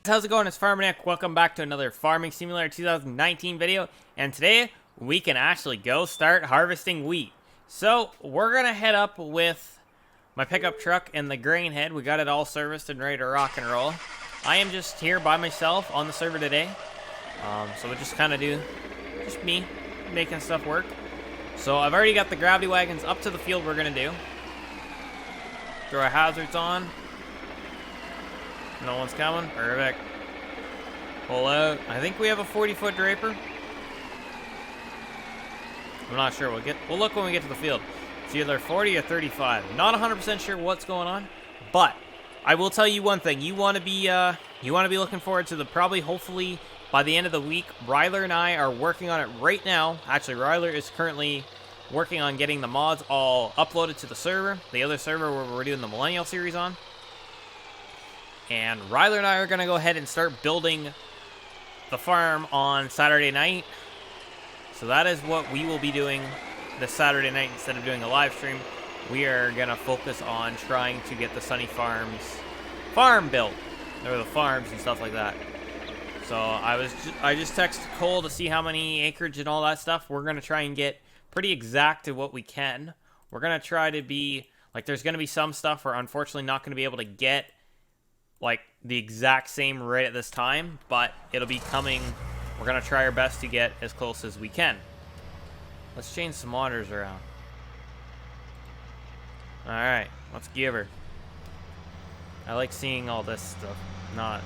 How's it going? It's Farmaniac. Welcome back to another Farming Simulator 2019 video. And today, we can actually go start harvesting wheat. So, we're going to head up with my pickup truck and the grain head. We got it all serviced and ready to rock and roll. I am just here by myself on the server today. So we'll just kind of do, just me, making stuff work. So, I've already got the gravity wagons up to the field we're going to do. Throw our hazards on. No one's coming. Perfect. Pull out. I think we have a 40-foot draper. I'm not sure. We'll look when we get to the field. It's either 40 or 35. Not 100% sure what's going on, but I will tell you one thing. You want to be looking forward to hopefully by the end of the week. Ryler and I are working on it right now. Actually, Ryler is currently working on getting the mods all uploaded to the server, the other server where we're doing the Millennial series on. And Ryler and I are going to go ahead and start building the farm on Saturday night. So that is what we will be doing this Saturday night instead of doing a live stream. We are going to focus on trying to get the Sunny Farms farm built. Or the farms and stuff like that. So I just texted Cole to see how many acreage and all that stuff. We're going to try and get pretty exact to what we can. We're going to try to be, like, there's going to be some stuff we're unfortunately not going to be able to get like the exact same right at this time, but it'll be coming. We're gonna try our best to get as close as we can. Let's change some monitors around. Alright, let's give her. I like seeing all this stuff. Not.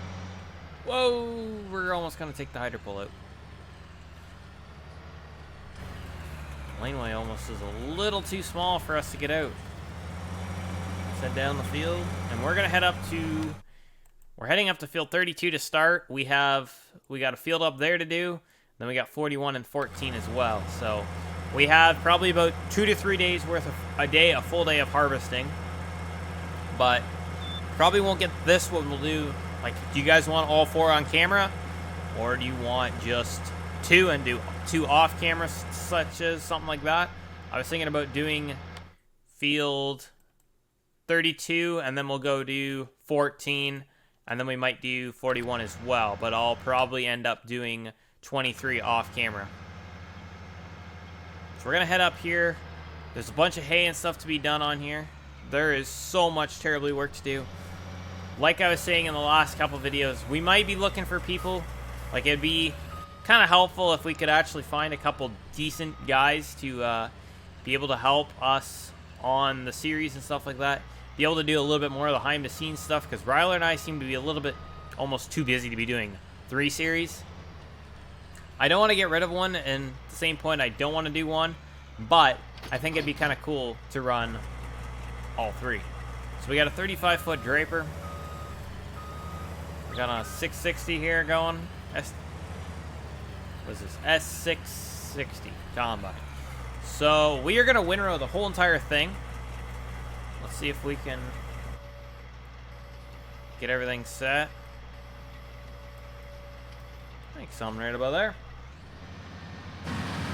Whoa, we're almost gonna take the hydro pull out. Laneway almost is a little too small for us to get out. Let's head down the field, and we're gonna head up to. We're heading up to field 32 to start. We got a field up there to do. Then we got 41 and 14 as well. So we have probably about 2 to 3 days worth of a full day of harvesting. But probably won't get this. What we'll do, like, do you guys want all 4 on camera? Or do you want just 2 and do 2 off camera, such as something like that? I was thinking about doing field 32 and then we'll go do 14. And then we might do 41 as well, but I'll probably end up doing 23 off camera. So we're going to head up here. There's a bunch of hay and stuff to be done on here. There is so much terribly work to do. Like I was saying in the last couple videos, we might be looking for people. Like, it'd be kind of helpful if we could actually find a couple decent guys to be able to help us on the series and stuff like that. Be able to do a little bit more of the behind-the-scenes stuff, because Ryler and I seem to be a little bit almost too busy to be doing 3 series. I don't want to get rid of one, and at the same point, I don't want to do one, but I think it'd be kind of cool to run all 3. So we got a 35-foot draper. We got a 660 here going. What's this? S660 combine. So we are going to windrow the whole entire thing. Let's see if we can get everything set. I think something right about there.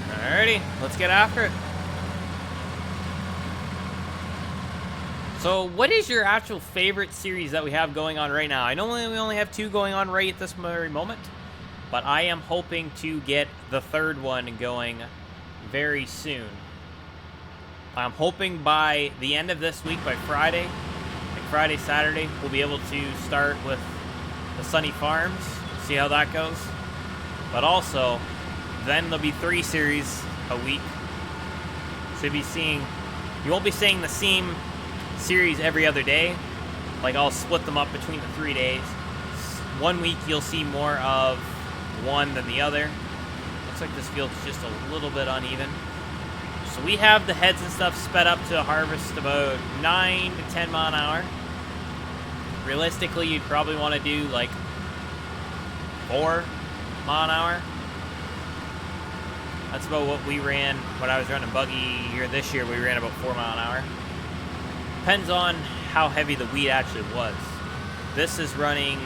Alrighty, let's get after it. So, what is your actual favorite series that we have going on right now? I know we only have 2 going on right at this very moment, but I am hoping to get the 3rd one going very soon. I'm hoping by the end of this week, by Friday, like Friday, Saturday, we'll be able to start with the Sunny Farms, see how that goes. But also, then there'll be 3 series a week. So you won't be seeing the same series every other day. Like, I'll split them up between the 3 days. One week you'll see more of one than the other. Looks like this field's just a little bit uneven. So we have the heads and stuff sped up to harvest about 9 to 10 mile an hour. Realistically, you'd probably want to do like 4 mile an hour. That's about what we ran when I was running buggy here this year. We ran about 4 mile an hour. Depends on how heavy the wheat actually was. This is running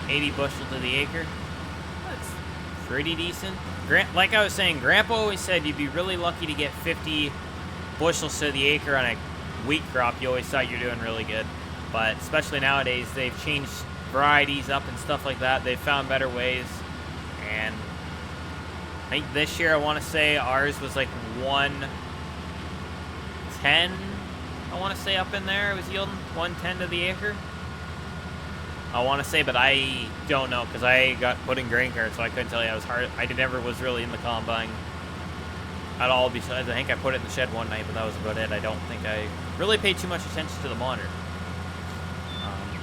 80 bushel to the acre. That's pretty decent. Like I was saying, Grandpa always said you'd be really lucky to get 50 bushels to the acre on a wheat crop. You always thought you're doing really good. But especially nowadays, they've changed varieties up and stuff like that. They've found better ways. And I think this year I want to say ours was like 110. I want to say up in there. It was yielding 110 to the acre. I want to say, but I don't know because I got put in grain cart, so I couldn't tell you. I never was really in the combine at all. Besides, I think I put it in the shed one night, but that was about it. I don't think I really paid too much attention to the monitor.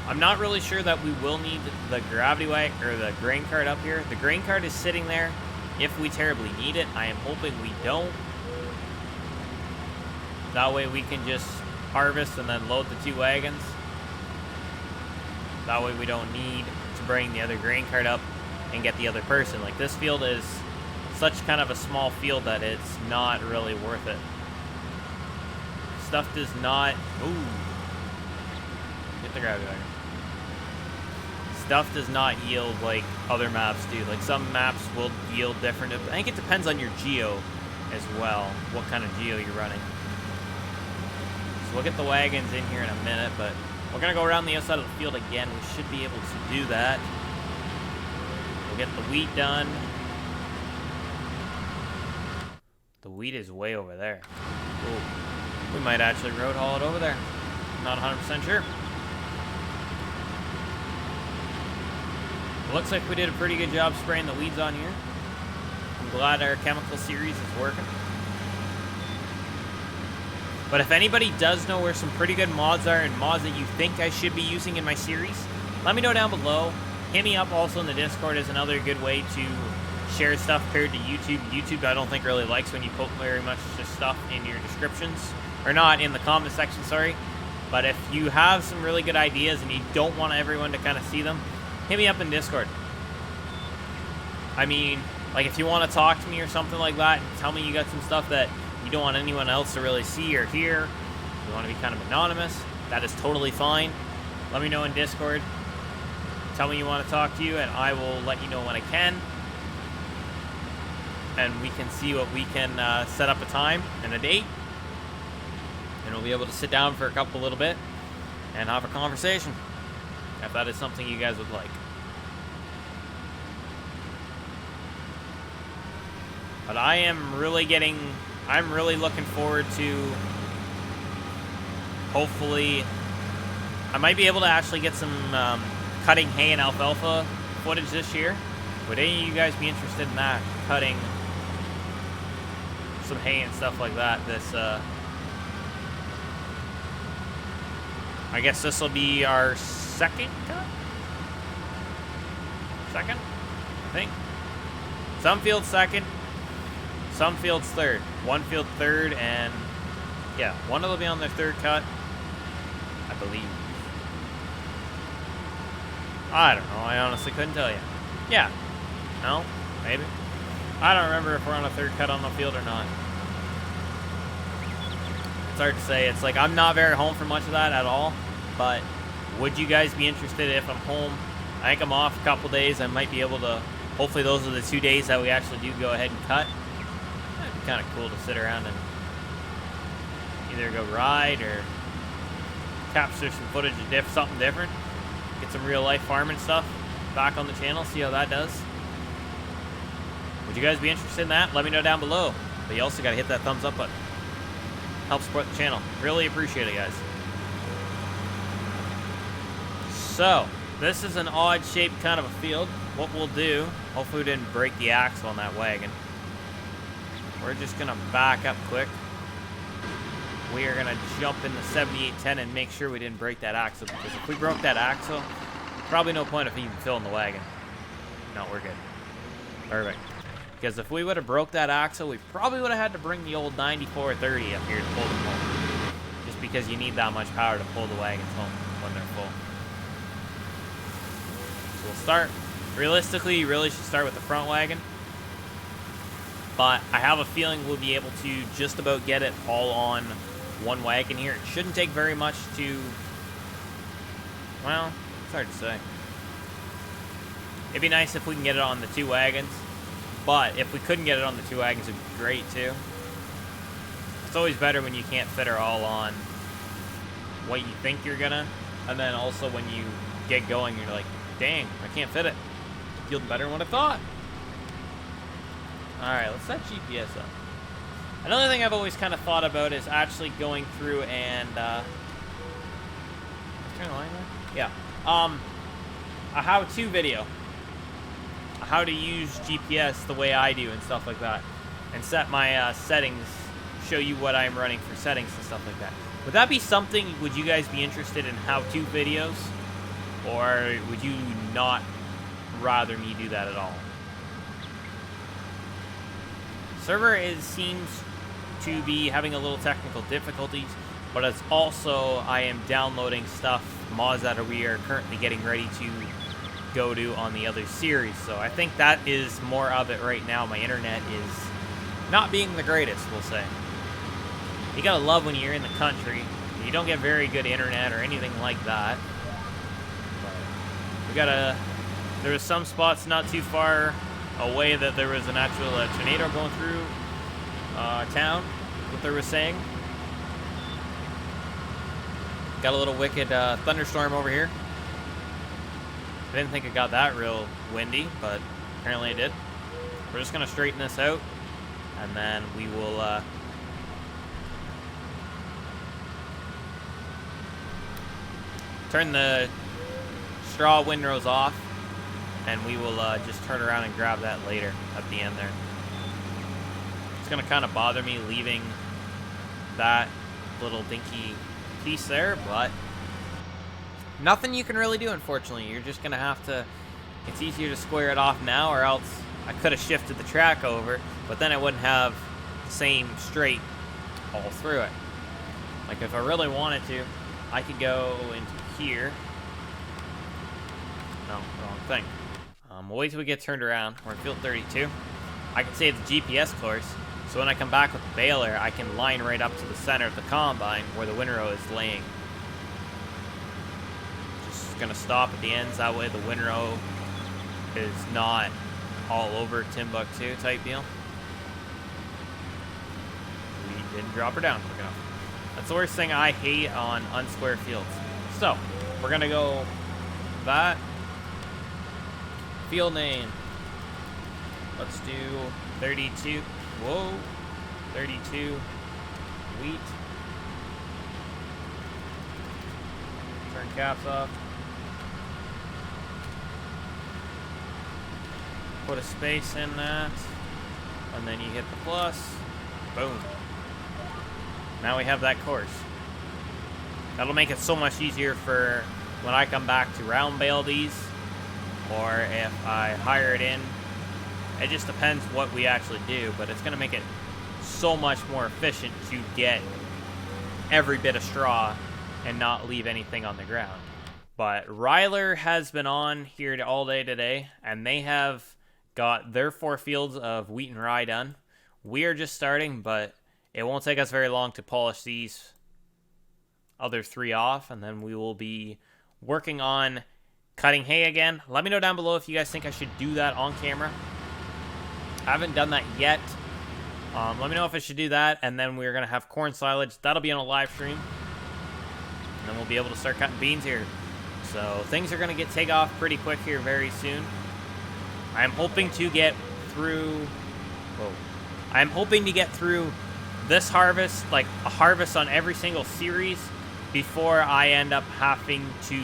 I'm not really sure that we will need the gravity wagon or the grain cart up here. The grain cart is sitting there if we terribly need it. I am hoping we don't. That way we can just harvest and then load the 2 wagons. That way we don't need to bring the other grain cart up and get the other person. Like, this field is such kind of a small field that it's not really worth it. Stuff does not... Ooh. Get the gravity wagon. Stuff does not yield like other maps do. Like, some maps will yield different. I think it depends on your geo as well, what kind of geo you're running. So we'll get the wagons in here in a minute, but we're going to go around the outside of the field again. We should be able to do that. We'll get the wheat done. The wheat is way over there. Ooh. We might actually road haul it over there. Not 100% sure. Looks like we did a pretty good job spraying the weeds on here. I'm glad our chemical series is working. But if anybody does know where some pretty good mods are and mods that you think I should be using in my series, let me know down below. Hit me up also in the Discord is another good way to share stuff compared to YouTube. YouTube, I don't think really likes when you put very much just stuff in your descriptions. Or not, in the comment section, sorry. But if you have some really good ideas and you don't want everyone to kind of see them, hit me up in Discord. I mean, like, if you want to talk to me or something like that, and tell me you got some stuff that you don't want anyone else to really see or hear, you want to be kind of anonymous, that is totally fine. Let me know in Discord. Tell me you want to talk to you, and I will let you know when I can. And we can see what we can set up a time and a date. And we'll be able to sit down for a little bit and have a conversation, if that is something you guys would like. But I'm really looking forward to, hopefully, I might be able to actually get some cutting hay and alfalfa footage this year. Would any of you guys be interested in that? Cutting some hay and stuff like that. I guess this will be our second cut? Second? I think. Some fields second. Some fields third. One field third, and yeah, one of them will be on their third cut, I believe. I don't know. I honestly couldn't tell you. Yeah. No? Maybe. I don't remember if we're on a third cut on the field or not. It's hard to say. It's like I'm not very home for much of that at all. But would you guys be interested if I'm home? I think I'm off a couple days. I might be able to. Hopefully, those are the 2 days that we actually do go ahead and cut. It'd be kind of cool to sit around and either go ride or capture some footage of something different. Get some real life farming stuff back on the channel. See how that does. Would you guys be interested in that? Let me know down below. But you also got to hit that thumbs up button. Help support the channel. Really appreciate it, guys. So, this is an odd-shaped kind of a field. What we'll do, hopefully we didn't break the axle on that wagon. We're just going to back up quick. We are going to jump in the 7810 and make sure we didn't break that axle. Because if we broke that axle, probably no point of even filling the wagon. No, we're good. Perfect. Because if we would have broke that axle, we probably would have had to bring the old 9430 up here to pull them home. Just because you need that much power to pull the wagons home when they're full. So we'll start. Realistically, you really should start with the front wagon. But I have a feeling we'll be able to just about get it all on one wagon here. It shouldn't take very much to... Well, it's hard to say. It'd be nice if we can get it on the 2 wagons. But if we couldn't get it on the 2 wagons, it'd be great too. It's always better when you can't fit her all on what you think you're gonna. And then also when you get going, you're like, Dang, I can't fit it. Fielding better than what I thought. Alright, let's set GPS up. Another thing I've always kind of thought about is actually going through and, turn the line on? Yeah. A how-to video. How to use GPS the way I do and stuff like that. And set my settings, show you what I'm running for settings and stuff like that. Would that be something, would you guys be interested in how-to videos? Or would you not rather me do that at all? Server seems to be having a little technical difficulties, but it's also, I am downloading stuff, mods that we are currently getting ready to go to on the other series. So I think that is more of it right now. My internet is not being the greatest, we'll say. You gotta love when you're in the country. You don't get very good internet or anything like that. But we gotta... There was some spots not too far away that there was an actual tornado going through town, what they were saying. Got a little wicked thunderstorm over here. I didn't think it got that real windy, but apparently it did. We're just gonna straighten this out, and then we will turn the straw windrows off, and we will just turn around and grab that later at the end there. It's gonna kind of bother me leaving that little dinky piece there, but nothing you can really do, unfortunately. You're just gonna have to, it's easier to square it off now, or else I could have shifted the track over, but then I wouldn't have the same straight all through it. Like if I really wanted to, I could go into here. No, wrong thing. We'll wait till we get turned around. We're in field 32. I can save the GPS course, so when I come back with the baler, I can line right up to the center of the combine where the windrow is laying. Just gonna stop at the ends, that way the windrow is not all over Timbuktu type deal. We didn't drop her down quick enough. That's the worst thing I hate on unsquare fields. So, we're gonna go that. Field name. Let's do 32. Whoa. 32. Wheat. Turn caps off. Put a space in that. And then you hit the plus. Boom. Now we have that course. That'll make it so much easier for when I come back to round bale these, or if I hire it in. It just depends what we actually do, but it's going to make it so much more efficient to get every bit of straw and not leave anything on the ground. But Ryler has been on here all day today, and they have got their 4 fields of wheat and rye done. We are just starting, but it won't take us very long to polish these other 3 off, and then we will be working on cutting hay again. Let me know down below if you guys think I should do that on camera. I haven't done that yet. Let me know if I should do that, and then we're going to have corn silage. That'll be on a live stream, and then we'll be able to start cutting beans here. So things are going to take off pretty quick here very soon. I'm hoping to get through... Whoa. I'm hoping to get through this harvest, like a harvest on every single series, before I end up having to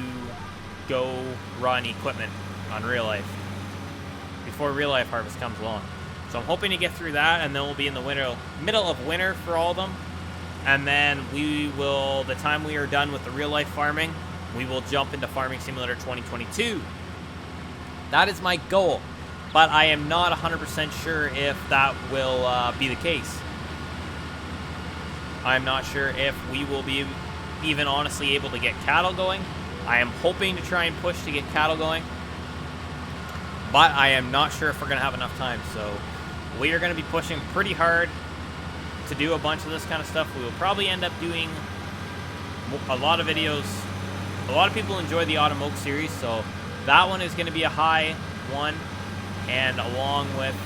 go run equipment on real life. Before real life harvest comes along. So I'm hoping to get through that, and then we'll be in the middle of winter for all of them. And then we will, the time we are done with the real life farming, we will jump into Farming Simulator 2022. That is my goal, but I am not 100% sure if that will be the case. I'm not sure if we will be even honestly able to get cattle going. I am hoping to try and push to get cattle going, but I am not sure if we're going to have enough time. So we are going to be pushing pretty hard to do a bunch of this kind of stuff. We will probably end up doing a lot of videos. A lot of people enjoy the Autumn Oak series, so that one is going to be a high one, and along with,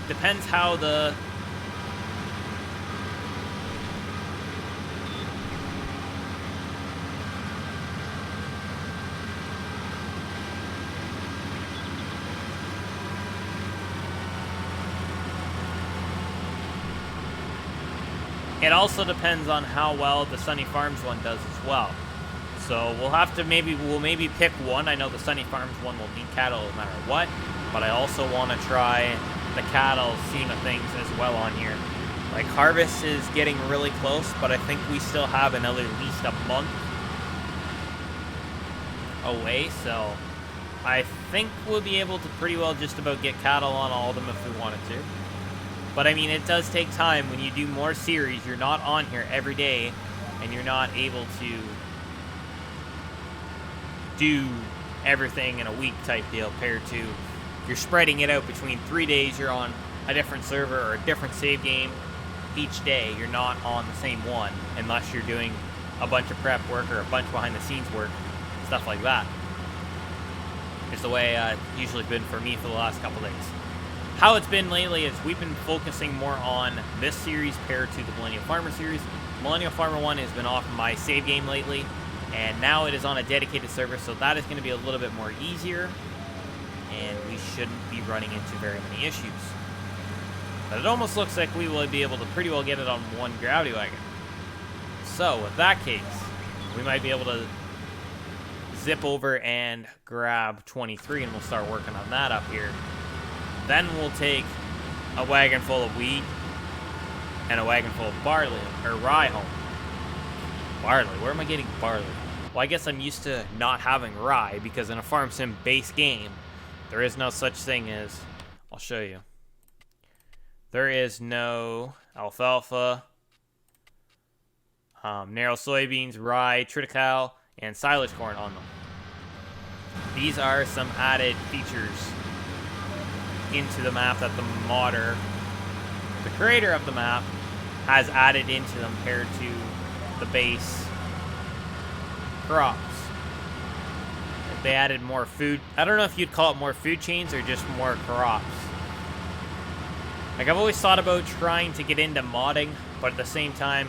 depends how the it also depends on how well the Sunny Farms one does as well. So we'll have to maybe pick one. I know the Sunny Farms one will need cattle no matter what, but I also want to try the cattle scene of things as well on here. Like, harvest is getting really close, but I think we still have another at least a month away, so I think we'll be able to pretty well just about get cattle on all of them if we wanted to. But I mean, it does take time when you do more series. You're not on here every day, and you're not able to do everything in a week type deal, compared to you're spreading it out between 3 days. You're on a different server or a different save game each day. You're not on the same one unless you're doing a bunch of prep work or a bunch behind the scenes work, stuff like that. It's the way it's usually been for me for the last couple days. How it's been lately is we've been focusing more on this series paired to the Millennial Farmer series. Millennial Farmer 1 has been off my save game lately, and now it is on a dedicated server, so that is going to be a little bit more easier, and we shouldn't be running into very many issues. But it almost looks like we will be able to pretty well get it on one gravity wagon. So, with that case, we might be able to zip over and grab 23, and we'll start working on that up here. Then we'll take a wagon full of wheat and a wagon full of barley, or rye home. Barley, where am I getting barley? Well, I guess I'm used to not having rye, because in a farm sim base game, there is no such thing as, I'll show you. There is no alfalfa, narrow soybeans, rye, triticale, and silage corn on them. These are some added features into the map that the modder, the creator of the map, has added into them compared to the base crops. If they added more food, I don't know if you'd call it more food chains or just more crops. Like, I've always thought about trying to get into modding, but at the same time,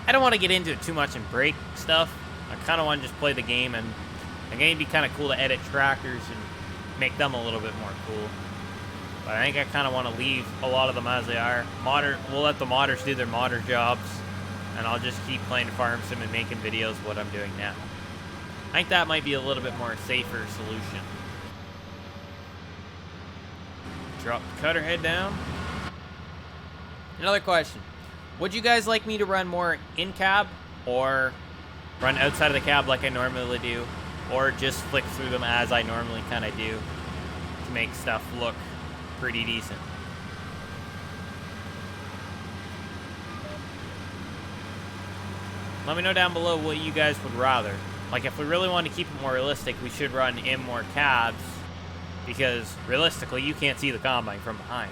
I don't want to get into it too much and break stuff. I kind of want to just play the game, and the game would be kind of cool to edit tractors and make them a little bit more cool. But I think I kind of want to leave a lot of them as they are. We'll let the modders do their modder jobs, and I'll just keep playing Farm Sim and making videos what I'm doing now. I think that might be a little bit more safer solution. Drop the cutter head down. Another question. Would you guys like me to run more in cab, or run outside of the cab like I normally do, or just flick through them as I normally kind of do to make stuff look pretty decent? Let me know down below what you guys would rather. Like, if we really want to keep it more realistic, we should run in more cabs, because realistically you can't see the combine from behind.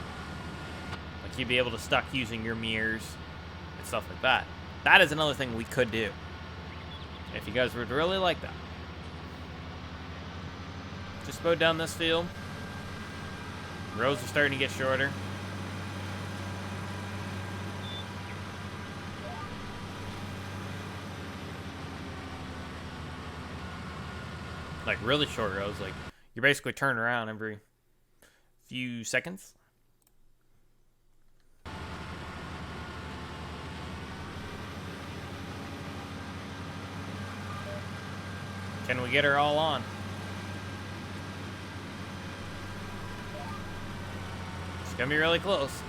Like, you'd be able to stuck using your mirrors and stuff like that. That is another thing we could do, if you guys would really like that. Just about down this field. Rows are starting to get shorter. Like, really short rows. Like, you're basically turning around every few seconds. Can we get her all on? It's gonna be really close.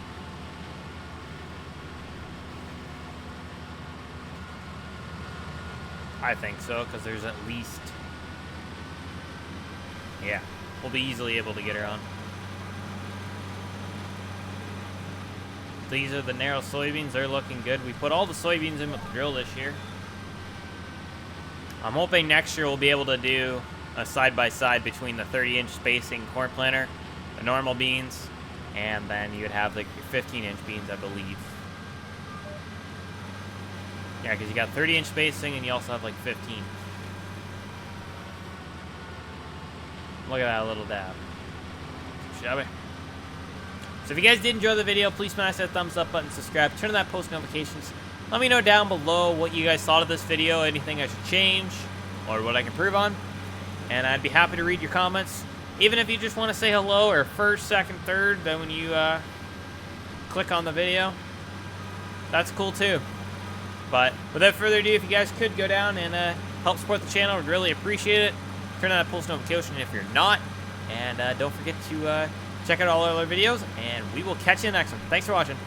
I think so, because there's at least... Yeah, we'll be easily able to get her on. These are the narrow soybeans. They're looking good. We put all the soybeans in with the drill this year. I'm hoping next year we'll be able to do a side-by-side between the 30-inch spacing corn planter, the normal beans, and then you would have like your 15-inch beans, I believe. Yeah, because you got 30-inch spacing and you also have like 15. Look at that little dab. Shall we? So if you guys did enjoy the video, please smash that thumbs up button, subscribe, turn on that post notifications. Let me know down below what you guys thought of this video, anything I should change, or what I can improve on. And I'd be happy to read your comments. Even if you just want to say hello, or first, second, third, then when you click on the video. That's cool too. But without further ado, if you guys could go down and help support the channel, I'd really appreciate it. Turn on that post notification if you're not. And don't forget to check out all our other videos, and we will catch you in the next one. Thanks for watching.